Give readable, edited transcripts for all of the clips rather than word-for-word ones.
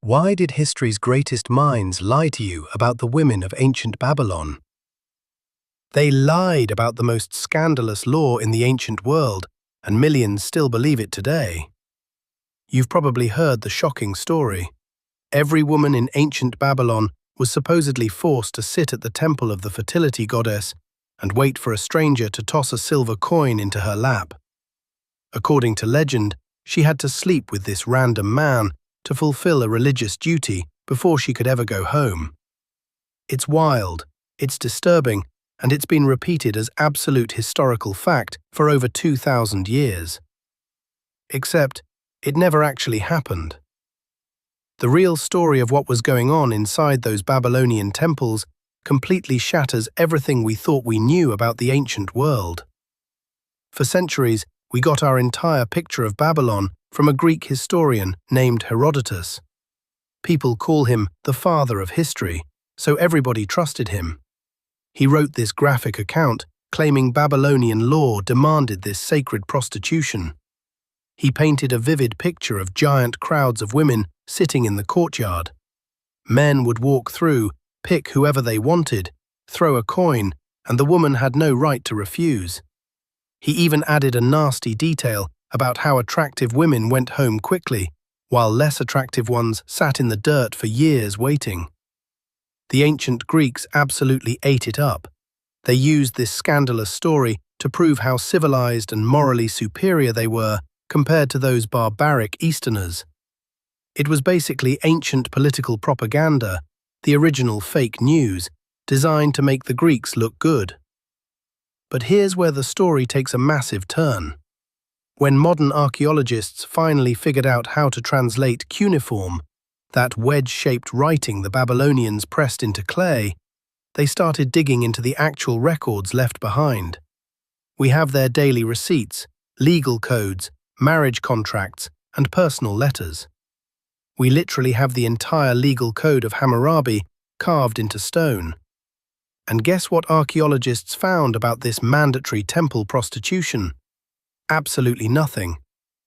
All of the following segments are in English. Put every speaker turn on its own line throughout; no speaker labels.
Why did history's greatest minds lie to you about the women of ancient Babylon? They lied about the most scandalous law in the ancient world, and millions still believe it today. You've probably heard the shocking story. Every woman in ancient Babylon was supposedly forced to sit at the temple of the fertility goddess and wait for a stranger to toss a silver coin into her lap. According to legend, she had to sleep with this random man to fulfill a religious duty before she could ever go home. It's wild, it's disturbing, and it's been repeated as absolute historical fact for over 2,000 years. Except, it never actually happened. The real story of what was going on inside those Babylonian temples completely shatters everything we thought we knew about the ancient world. For centuries, we got our entire picture of Babylon from a Greek historian named Herodotus. People call him the father of history, so everybody trusted him. He wrote this graphic account claiming Babylonian law demanded this sacred prostitution. He painted a vivid picture of giant crowds of women sitting in the courtyard. Men would walk through, pick whoever they wanted, throw a coin, and the woman had no right to refuse. He even added a nasty detail about how attractive women went home quickly, while less attractive ones sat in the dirt for years waiting. The ancient Greeks absolutely ate it up. They used this scandalous story to prove how civilized and morally superior they were compared to those barbaric Easterners. It was basically ancient political propaganda, the original fake news, designed to make the Greeks look good. But here's where the story takes a massive turn. When modern archaeologists finally figured out how to translate cuneiform, that wedge-shaped writing the Babylonians pressed into clay, they started digging into the actual records left behind. We have their daily receipts, legal codes, marriage contracts, and personal letters. We literally have the entire legal code of Hammurabi carved into stone. And guess what archaeologists found about this mandatory temple prostitution? Absolutely nothing.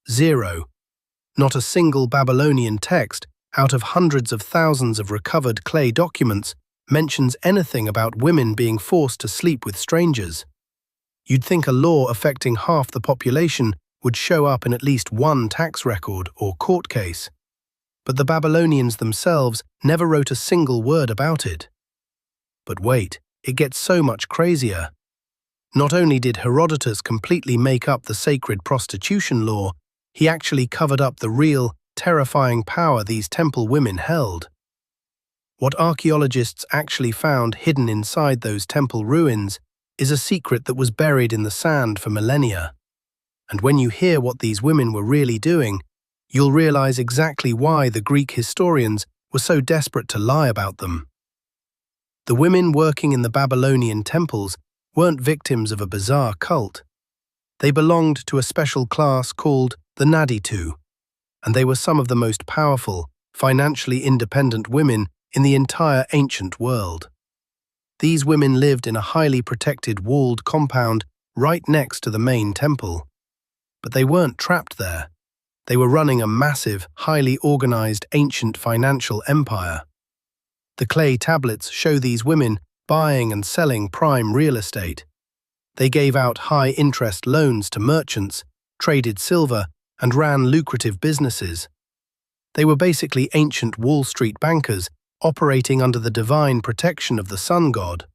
Zero. Not a single Babylonian text, out of hundreds of thousands of recovered clay documents, mentions anything about women being forced to sleep with strangers. You'd think a law affecting half the population would show up in at least one tax record or court case. But the Babylonians themselves never wrote a single word about it. But wait, it gets so much crazier. Not only did Herodotus completely make up the sacred prostitution law, he actually covered up the real, terrifying power these temple women held. What archaeologists actually found hidden inside those temple ruins is a secret that was buried in the sand for millennia. And when you hear what these women were really doing, you'll realize exactly why the Greek historians were so desperate to lie about them. The women working in the Babylonian temples weren't victims of a bizarre cult. They belonged to a special class called the Naditu, and they were some of the most powerful, financially independent women in the entire ancient world. These women lived in a highly protected walled compound right next to the main temple. But they weren't trapped there. They were running a massive, highly organized ancient financial empire. The clay tablets show these women buying and selling prime real estate. They gave out high-interest loans to merchants, traded silver, and ran lucrative businesses. They were basically ancient Wall Street bankers operating under the divine protection of the sun god.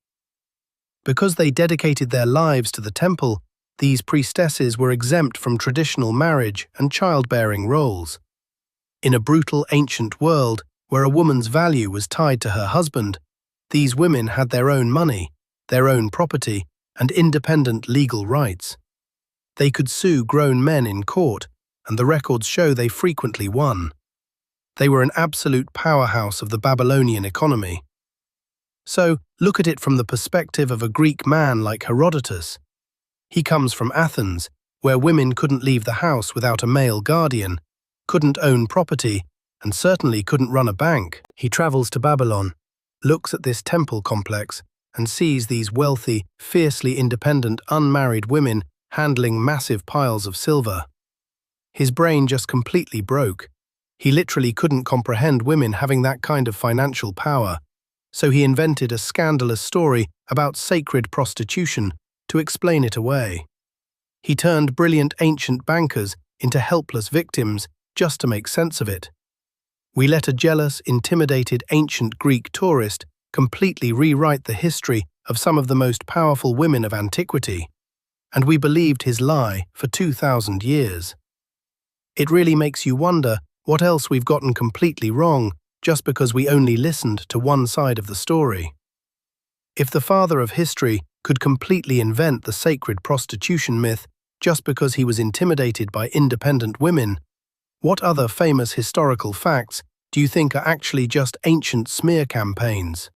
Because they dedicated their lives to the temple, these priestesses were exempt from traditional marriage and childbearing roles. In a brutal ancient world where a woman's value was tied to her husband, these women had their own money, their own property, and independent legal rights. They could sue grown men in court, and the records show they frequently won. They were an absolute powerhouse of the Babylonian economy. So, look at it from the perspective of a Greek man like Herodotus. He comes from Athens, where women couldn't leave the house without a male guardian, couldn't own property, and certainly couldn't run a bank. He travels to Babylon, looks at this temple complex, and sees these wealthy, fiercely independent, unmarried women handling massive piles of silver. His brain just completely broke. He literally couldn't comprehend women having that kind of financial power, so he invented a scandalous story about sacred prostitution to explain it away. He turned brilliant ancient bankers into helpless victims just to make sense of it. We let a jealous, intimidated ancient Greek tourist completely rewrite the history of some of the most powerful women of antiquity, and we believed his lie for 2,000 years. It really makes you wonder what else we've gotten completely wrong just because we only listened to one side of the story. If the father of history could completely invent the sacred prostitution myth just because he was intimidated by independent women, what other famous historical facts do you think are actually just ancient smear campaigns?